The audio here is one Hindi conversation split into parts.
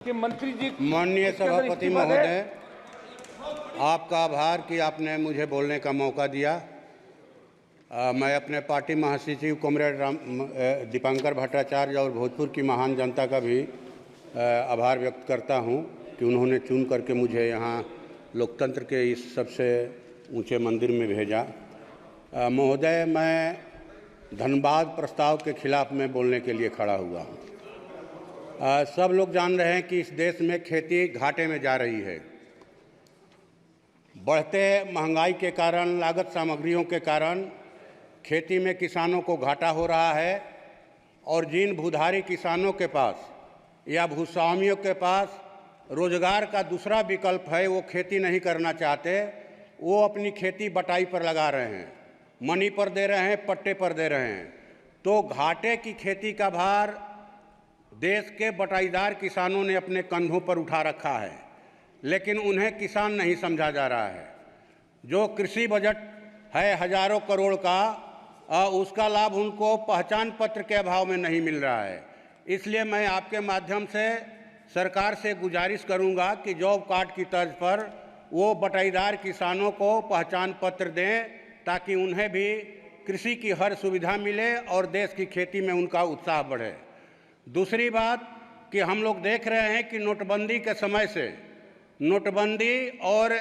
कि मंत्री जी, माननीय सभापति महोदय, आपका आभार कि आपने मुझे बोलने का मौका दिया। मैं अपने पार्टी महासचिव कॉमरेड दीपांकर भट्टाचार्य और भोजपुर की महान जनता का भी आभार व्यक्त करता हूं कि उन्होंने चुन करके मुझे यहां लोकतंत्र के इस सबसे ऊंचे मंदिर में भेजा। महोदय, मैं धनबाद प्रस्ताव के खिलाफ में बोलने के लिए खड़ा हुआ हूं। सब लोग जान रहे हैं कि इस देश में खेती घाटे में जा रही है। बढ़ते महंगाई के कारण, लागत सामग्रियों के कारण खेती में किसानों को घाटा हो रहा है और जिन भूधारी किसानों के पास या भूस्वामियों के पास रोजगार का दूसरा विकल्प है, वो खेती नहीं करना चाहते, वो अपनी खेती बटाई पर लगा रहे हैं, मनी पर दे रहे हैं, पट्टे पर दे रहे हैं। तो घाटे की खेती का भार देश के बटाईदार किसानों ने अपने कंधों पर उठा रखा है, लेकिन उन्हें किसान नहीं समझा जा रहा है। जो कृषि बजट है हजारों करोड़ का, उसका लाभ उनको पहचान पत्र के अभाव में नहीं मिल रहा है। इसलिए मैं आपके माध्यम से सरकार से गुजारिश करूंगा कि जॉब कार्ड की तर्ज पर वो बटाईदार किसानों को पहचान पत्र दें, ताकि उन्हें भी कृषि की हर सुविधा मिले और देश की खेती में उनका उत्साह बढ़े। दूसरी बात कि हम लोग देख रहे हैं कि नोटबंदी के समय से नोटबंदी और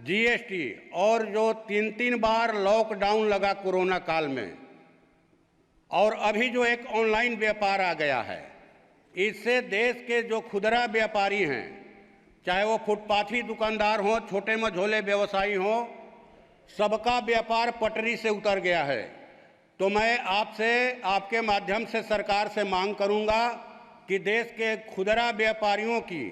जीएसटी और जो 3 बार लॉकडाउन लगा कोरोना काल में, और अभी जो एक ऑनलाइन व्यापार आ गया है, इससे देश के जो खुदरा व्यापारी हैं, चाहे वो फुटपाथी दुकानदार हों, छोटे मझोले व्यवसायी हों, सबका व्यापार पटरी से उतर गया है। तो मैं आपसे, आपके माध्यम से सरकार से मांग करूंगा कि देश के खुदरा व्यापारियों की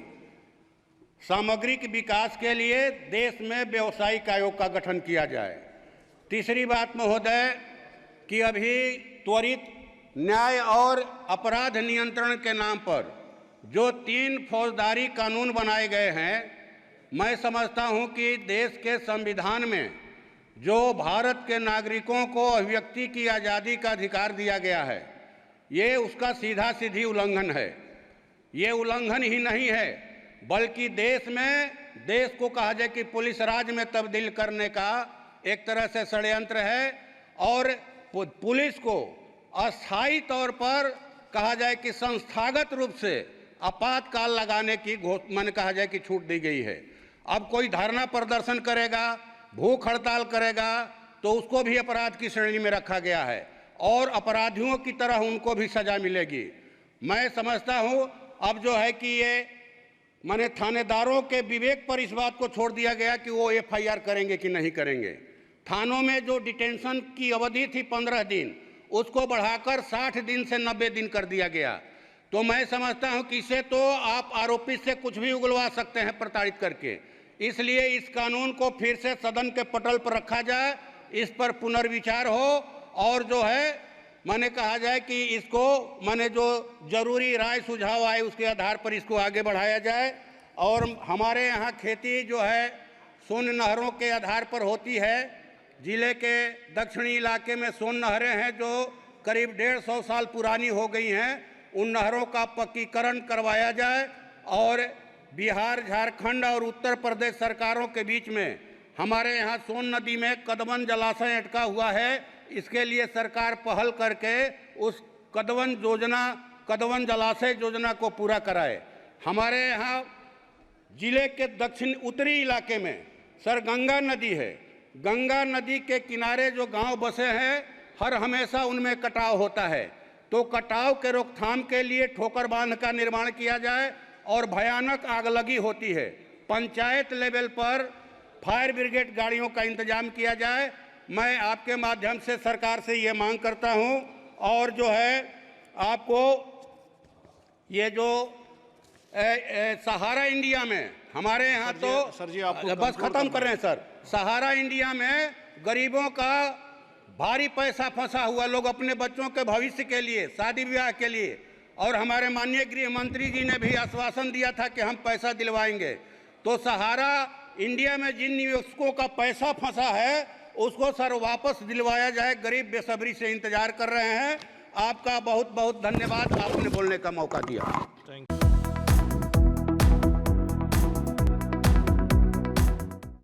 सामग्रिक विकास के लिए देश में व्यावसायिक आयोग का गठन किया जाए। तीसरी बात महोदय कि अभी त्वरित न्याय और अपराध नियंत्रण के नाम पर जो 3 फौजदारी कानून बनाए गए हैं, मैं समझता हूं कि देश के संविधान में जो भारत के नागरिकों को अभिव्यक्ति की आज़ादी का अधिकार दिया गया है, ये उसका सीधा सीधी उल्लंघन है। ये उल्लंघन ही नहीं है, बल्कि देश को कहा जाए कि पुलिस राज में तब्दील करने का एक तरह से षड्यंत्र है, और पुलिस को अस्थायी तौर पर कहा जाए कि संस्थागत रूप से आपातकाल लगाने की कहा जाए कि छूट दी गई है। अब कोई धरना प्रदर्शन करेगा, भूख हड़ताल करेगा, तो उसको भी अपराध की श्रेणी में रखा गया है और अपराधियों की तरह उनको भी सजा मिलेगी। मैं समझता हूं अब जो है कि ये माने थानेदारों के विवेक पर इस बात को छोड़ दिया गया कि वो एफआईआर करेंगे कि नहीं करेंगे। थानों में जो डिटेंशन की अवधि थी 15 दिन, उसको बढ़ाकर 60 दिन से 90 दिन कर दिया गया। तो मैं समझता हूं कि इसे तो आप आरोपी से कुछ भी उगलवा सकते हैं प्रताड़ित करके। इसलिए इस कानून को फिर से सदन के पटल पर रखा जाए, इस पर पुनर्विचार हो, और जो है माने कहा जाए कि इसको माने जो जरूरी राय सुझाव आए उसके आधार पर इसको आगे बढ़ाया जाए। और हमारे यहाँ खेती जो है सोन नहरों के आधार पर होती है। जिले के दक्षिणी इलाके में सोन नहरें हैं जो करीब 150 साल पुरानी हो गई हैं। उन नहरों का पक्कीकरण करवाया जाए और बिहार, झारखंड और उत्तर प्रदेश सरकारों के बीच में हमारे यहाँ सोन नदी में कदवन जलाशय अटका हुआ है। इसके लिए सरकार पहल करके उस कदवन जलाशय योजना को पूरा कराए। हमारे यहाँ जिले के दक्षिण उत्तरी इलाके में सर गंगा नदी है। गंगा नदी के किनारे जो गांव बसे हैं, हर हमेशा उनमें कटाव होता है। तो कटाव के रोकथाम के लिए ठोकर बांध का निर्माण किया जाए और भयानक आगलगी होती है। पंचायत लेवल पर फायर ब्रिगेड गाड़ियों का इंतजाम किया जाए। मैं आपके माध्यम से सरकार से ये मांग करता हूं। और जो है आपको ये जो सहारा इंडिया में हमारे यहाँ तो सर जी आप बस खत्म कर रहे हैं सर। सहारा इंडिया में गरीबों का भारी पैसा फंसा हुआ, लोग अपने बच्चों के भविष्य के लिए, शादी विवाह के लिए, और हमारे माननीय गृह मंत्री जी ने भी आश्वासन दिया था कि हम पैसा दिलवाएंगे। तो सहारा इंडिया में जिन निवेशकों का पैसा फंसा है उसको सर वापस दिलवाया जाए। गरीब बेसब्री से इंतजार कर रहे हैं। आपका बहुत बहुत धन्यवाद, आपने बोलने का मौका दिया।